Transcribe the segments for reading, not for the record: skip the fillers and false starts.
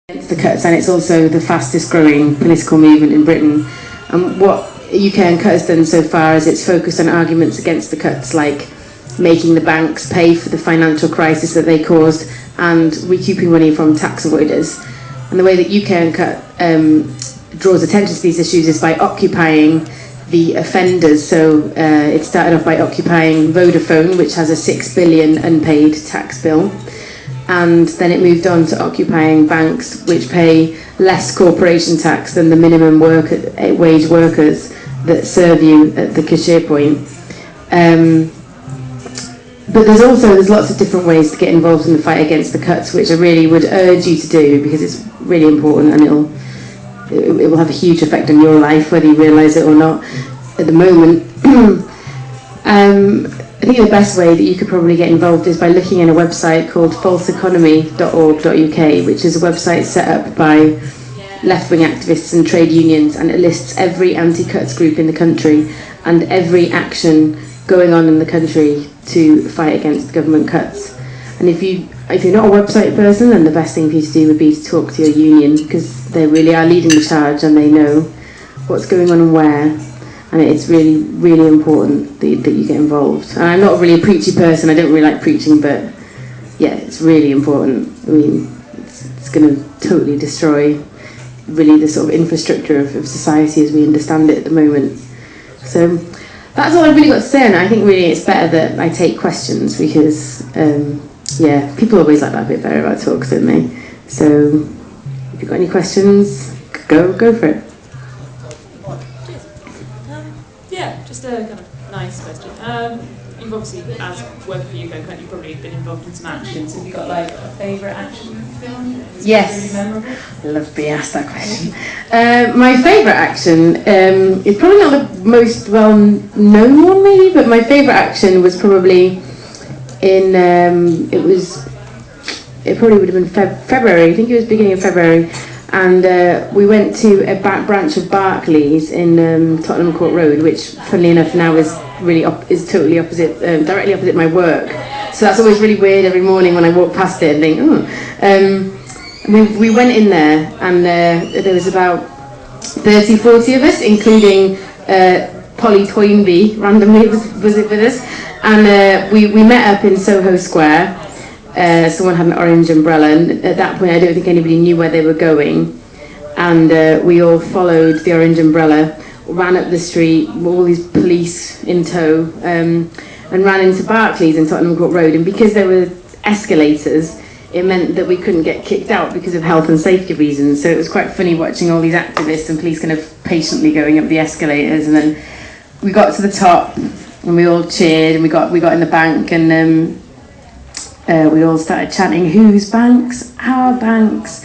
Against the cuts, and it's also the fastest growing political movement in Britain. And what UK Uncut has done so far is it's focused on arguments against the cuts, like making the banks pay for the financial crisis that they caused and recouping money from tax avoiders. And the way that UK Uncut draws attention to these issues is by occupying the offenders. So it started off by occupying Vodafone, which has a $6 billion unpaid tax bill. And then it moved on to occupying banks which pay less corporation tax than the minimum wage workers that serve you at the cashier point. But there's lots of different ways to get involved in the fight against the cuts, which I really would urge you to do, because it's really important and it will have a huge effect on your life, whether you realise it or not. At the moment, I think the best way that you could probably get involved is by looking in a website called falseeconomy.org.uk, which is a website set up by left-wing activists and trade unions, and it lists every anti-cuts group in the country and every action going on in the country to fight against government cuts. And if you're not a website person, then the best thing for you to do would be to talk to your union, because they really are leading the charge and they know what's going on and where. And it's really, really important that you get involved. And I'm not really a preachy person, I don't really like preaching, but yeah, it's really important. I mean, it's going to totally destroy really the sort of infrastructure of society as we understand it at the moment. So that's all I've really got to say, and I think really it's better that I take questions, because people always like that bit better about talks, don't they? So if you've got any questions, go for it. Just a kind of nice question. You've obviously, as working for UK Uncut, you've probably been involved in some actions. Have you got like a favourite action film? Yes. Really memorable? I love being asked that question. My favourite action is probably not the most well-known one, maybe, but my favourite action was probably in it probably would have been February. I think it was beginning of February. And we went to a branch of Barclays in Tottenham Court Road, which, funnily enough, now is totally opposite, directly opposite my work. So that's always really weird every morning when I walk past it and think, We went in there, and there was about 30, 40 of us, including Polly Toynbee, randomly was it with us. And we met up in Soho Square. Someone had an orange umbrella, and at that point I don't think anybody knew where they were going, and we all followed the orange umbrella, ran up the street with all these police in tow, and ran into Barclays in Tottenham Court Road. And because there were escalators, it meant that we couldn't get kicked out because of health and safety reasons. So it was quite funny watching all these activists and police kind of patiently going up the escalators, and then we got to the top and we all cheered, and we got in the bank, and we all started chanting, "Whose banks? Our banks."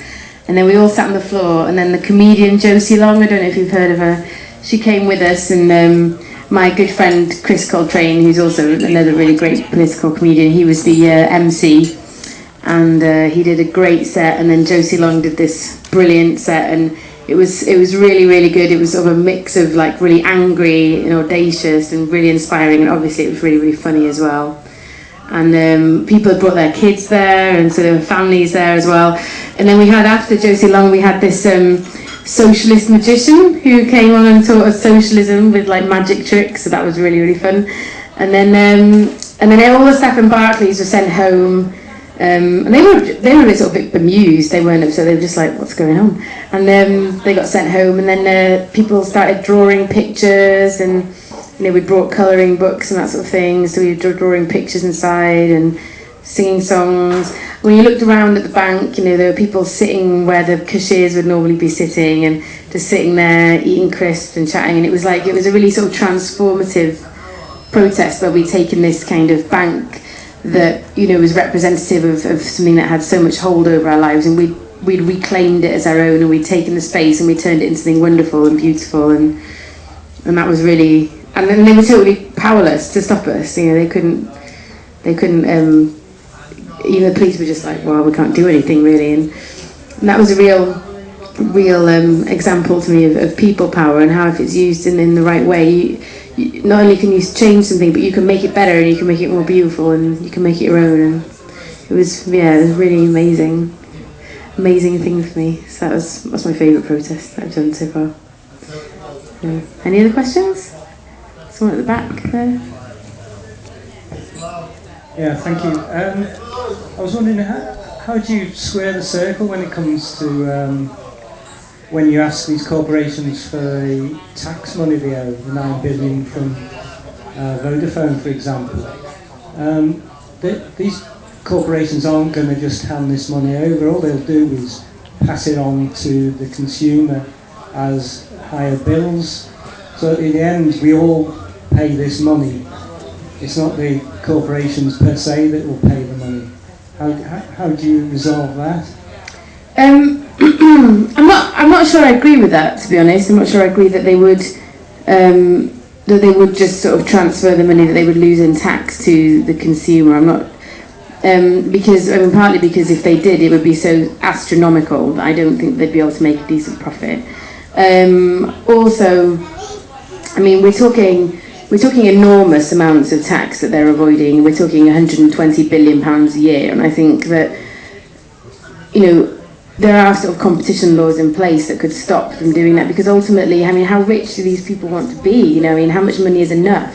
And then we all sat on the floor, and then the comedian Josie Long, I don't know if you've heard of her, she came with us, and my good friend Chris Coltrane, who's also another really great political comedian, he was the MC, and he did a great set, and then Josie Long did this brilliant set, and it was really, really good. It was sort of a mix of like really angry and audacious and really inspiring, and obviously it was really, really funny as well. And people had brought their kids there, and so there were families there as well. And then we had, after Josie Long, we had this socialist magician who came on and taught us socialism with like magic tricks, so that was really, really fun. And then all the staff in Barclays were sent home, and they were a bit sort of bit bemused. They weren't upset, they were just like, what's going on? And then they got sent home, and then people started drawing pictures, and we brought colouring books and that sort of thing, so we were drawing pictures inside and singing songs. When you looked around at the bank, there were people sitting where the cashiers would normally be sitting, and just sitting there eating crisps and chatting, and it was a really sort of transformative protest where we'd taken this kind of bank that was representative of something that had so much hold over our lives, and we'd reclaimed it as our own, and we'd taken the space and we turned it into something wonderful and beautiful, and that was really. And then they were totally powerless to stop us. They couldn't. Even the police were just like, well, we can't do anything really. And that was a real example to me of people power, and how if it's used in the right way, you not only can you change something, but you can make it better, and you can make it more beautiful, and you can make it your own. And it was really amazing. amazing thing for me. So that's my favourite protest that I've done so far. Yeah. Any other questions? Someone at the back there. Yeah, thank you. I was wondering, how do you square the circle when it comes to when you ask these corporations for the tax money they owe, the 9 billion from Vodafone, for example? These corporations aren't going to just hand this money over. All they'll do is pass it on to the consumer as higher bills. So in the end, we all pay this money. It's not the corporations per se that will pay the money. How do you resolve that? I'm not sure I agree with that, to be honest. I'm not sure I agree that they would just sort of transfer the money that they would lose in tax to the consumer. I'm not partly because if they did, it would be so astronomical that I don't think they'd be able to make a decent profit. Also, I mean, we're talking enormous amounts of tax that they're avoiding. We're talking £120 billion a year, and I think that, you know, there are sort of competition laws in place that could stop them doing that, because ultimately, I mean, how rich do these people want to be? You know, I mean, how much money is enough?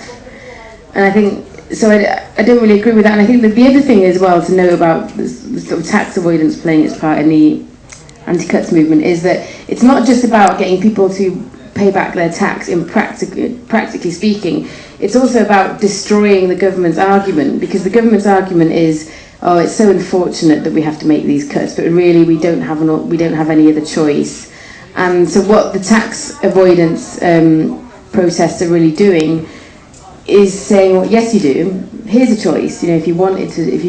And I think, so I don't really agree with that. And I think that the other thing as well to know about the sort of tax avoidance playing its part in the anti-cuts movement is that it's not just about getting people to pay back their tax in practically speaking. It's also about destroying the government's argument, because the government's argument is, oh, it's so unfortunate that we have to make these cuts, but really we don't have any other choice. And so what the tax avoidance protests are really doing is saying, well, yes, you do. Here's a choice. You know, if you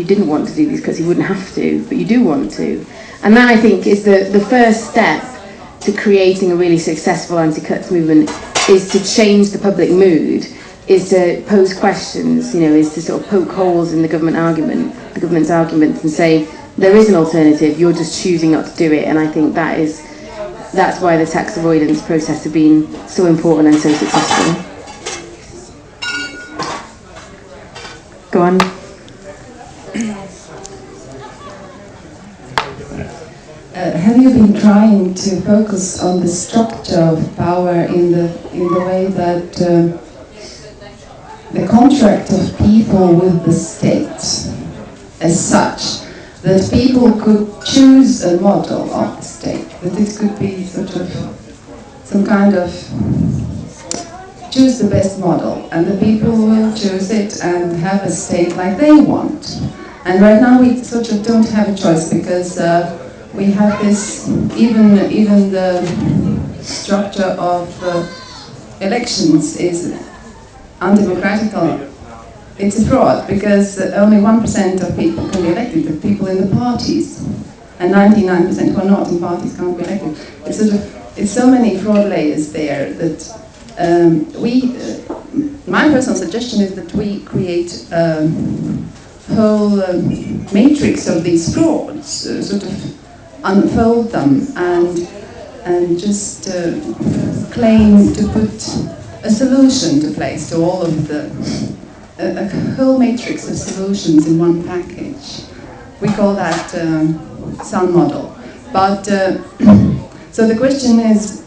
didn't want to do these cuts, you wouldn't have to, but you do want to. And that, I think, is the first step to creating a really successful anti-cuts movement, is to change the public mood, is to pose questions, you know, is to sort of poke holes in the government's arguments and say, there is an alternative, you're just choosing not to do it. And I think that's why the tax avoidance protests have been so important and so successful. Go on. Have you been trying to focus on the structure of power in the way that the contract of people with the state as such, that people could choose a model of the state, that it could be sort of some kind of choose the best model, and the people will choose it and have a state like they want. And right now we sort of don't have a choice, because we have this, even the structure of elections is undemocratical. It's a fraud, because only 1% of people can be elected, the people in the parties, and 99% who are not in parties can't be elected. It's so many fraud layers there that my personal suggestion is that we create a whole matrix of these frauds, sort of unfold them and just claim to put a solution to place to all of a whole matrix of solutions in one package. We call that Sun model. But so the question is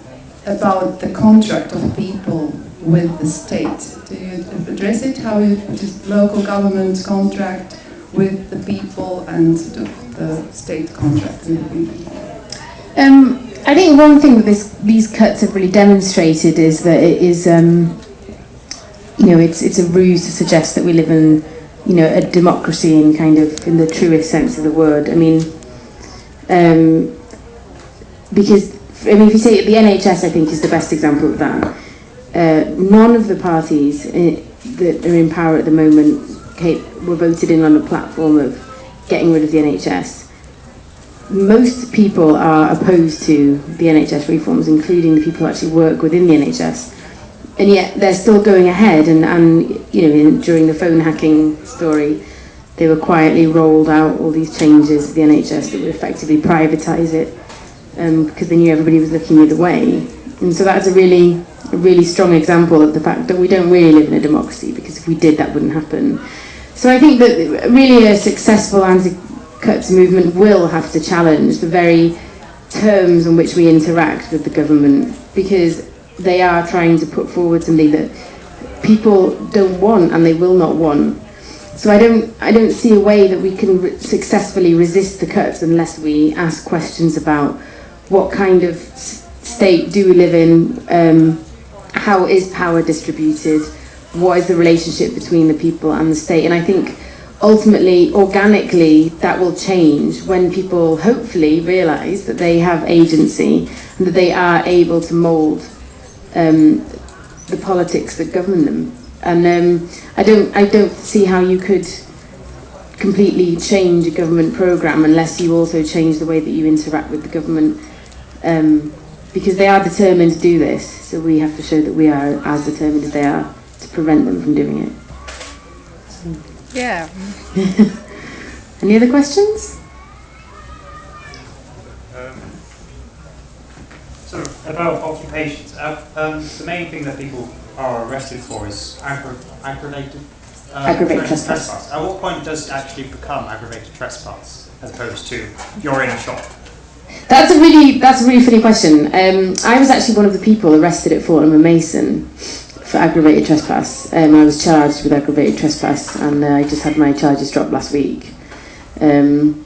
about the contract of people with the state. Do you address it? How you just local government contract with the people and sort of the state contract with the people? I think one thing that these cuts have really demonstrated is that it is, you know, it's a ruse to suggest that we live in, you know, a democracy in in the truest sense of the word. I mean, because if you say the NHS, I think is the best example of that. None of the parties that are in power at the moment were voted in on a platform of getting rid of the NHS. Most people are opposed to the NHS reforms, including the people who actually work within the NHS, and yet they're still going ahead. And you know, during the phone hacking story, they were quietly rolled out all these changes to the NHS that would effectively privatise it, because they knew everybody was looking the other way. And so that's a really strong example of the fact that we don't really live in a democracy, because if we did, that wouldn't happen. So I think that really a successful Cuts movement will have to challenge the very terms on which we interact with the government, because they are trying to put forward something that people don't want and they will not want. So I don't see a way that we can successfully resist the cuts unless we ask questions about what kind of state do we live in, how is power distributed, what is the relationship between the people and the state. And I think ultimately, organically, that will change when people hopefully realise that they have agency and that they are able to mould the politics that govern them. And I don't see how you could completely change a government programme unless you also change the way that you interact with the government, because they are determined to do this, so we have to show that we are as determined as they are to prevent them from doing it. Yeah. Any other questions? Sort of about occupations. The main thing that people are arrested for is aggravated trespass. At what point does it actually become aggravated trespass as opposed to you're in a shop? That's a really funny question. I was actually one of the people arrested at Fortnum and Mason for aggravated trespass. I was charged with aggravated trespass, and I just had my charges dropped last week. And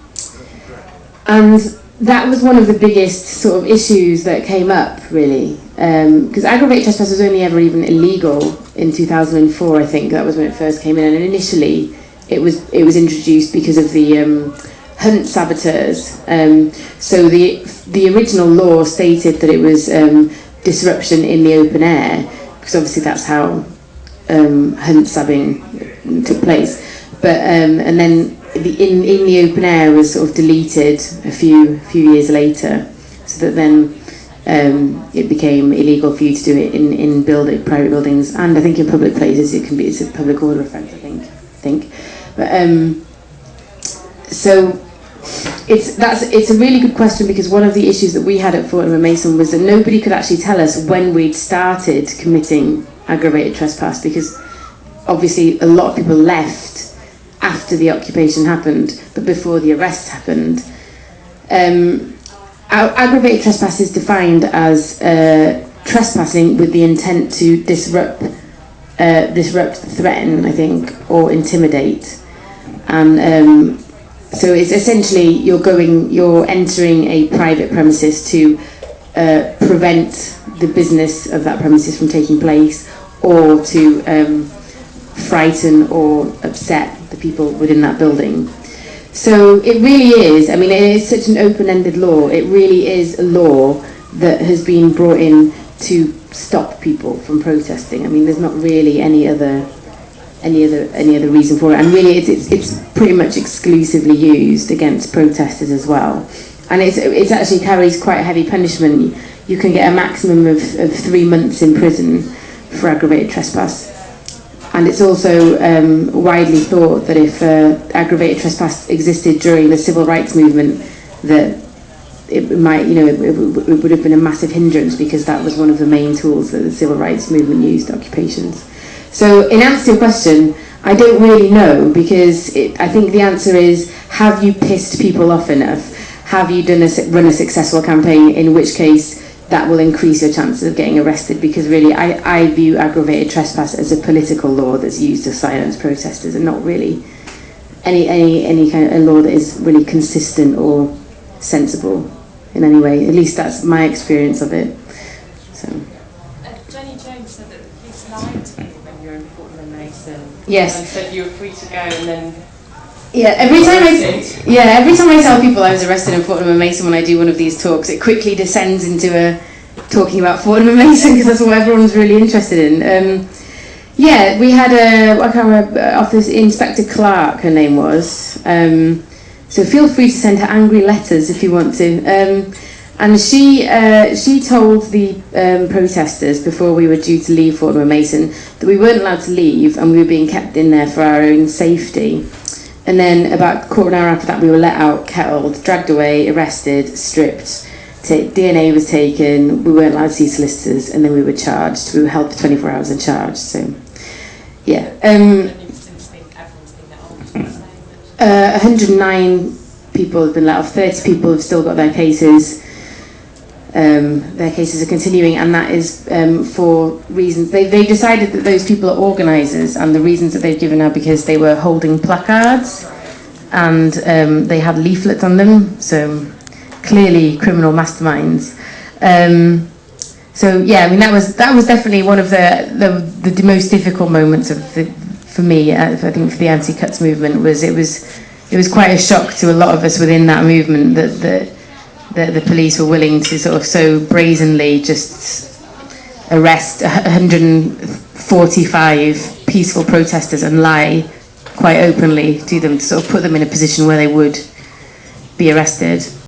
that was one of the biggest sort of issues that came up, really, because aggravated trespass was only ever even illegal in 2004. I think that was when it first came in, and initially it was introduced because of the hunt saboteurs. So the original law stated that it was disruption in the open air, because obviously that's how hunt sabbing took place. But and then in the open air was sort of deleted a few years later, so that then it became illegal for you to do it in private buildings, and I think in public places it's a public order offence, I think. But so it's a really good question, because one of the issues that we had at Fortnum and Mason was that nobody could actually tell us when we'd started committing aggravated trespass, because obviously a lot of people left after the occupation happened, but before the arrest happened. Aggravated trespass is defined as trespassing with the intent to disrupt, threaten, I think, or intimidate. And so it's essentially you're entering a private premises to prevent the business of that premises from taking place, or to frighten or upset the people within that building. So it really is, I mean, it is such an open-ended law. It really is a law that has been brought in to stop people from protesting. I mean, there's not really any other reason for it, and really it's pretty much exclusively used against protesters as well. And it actually carries quite a heavy punishment. You can get a maximum of 3 months in prison for aggravated trespass. And it's also widely thought that if aggravated trespass existed during the civil rights movement, that it would have been a massive hindrance, because that was one of the main tools that the civil rights movement used, occupations. So in answer to your question, I don't really know, because I think the answer is, have you pissed people off enough? Have you run a successful campaign, in which case that will increase your chances of getting arrested, because really I view aggravated trespass as a political law that's used to silence protesters, and not really any kind of a law that is really consistent or sensible in any way. At least that's my experience of it. So. Jenny Jones said that the police lied to you when you were in Fortnum and Mason. Yes. And said you were free to go, and then. Yeah, every time I tell people I was arrested in Fortnum and Mason when I do one of these talks, it quickly descends into talking about Fortnum and Mason, because that's what everyone's really interested in. Yeah, we had I can't remember, Office Inspector Clark, her name was. So feel free to send her angry letters if you want to. And she told the protesters before we were due to leave Fortnum and Mason that we weren't allowed to leave, and we were being kept in there for our own safety. And then about a quarter of an hour after that, we were let out, kettled, dragged away, arrested, stripped. DNA was taken, we weren't allowed to see solicitors, and then we were charged. We were held for 24 hours and charged, so, yeah. 109 people have been let off. 30 people have still got their cases. Their cases are continuing, and that is for reasons. They've decided that those people are organisers, and the reasons that they've given are because they were holding placards and they had leaflets on them, so clearly criminal masterminds. So yeah, I mean that was definitely one of the most difficult moments for me. I think for the anti-cuts movement it was quite a shock to a lot of us within that movement that the police were willing to sort of so brazenly just arrest 145 peaceful protesters and lie quite openly to them, to sort of put them in a position where they would be arrested.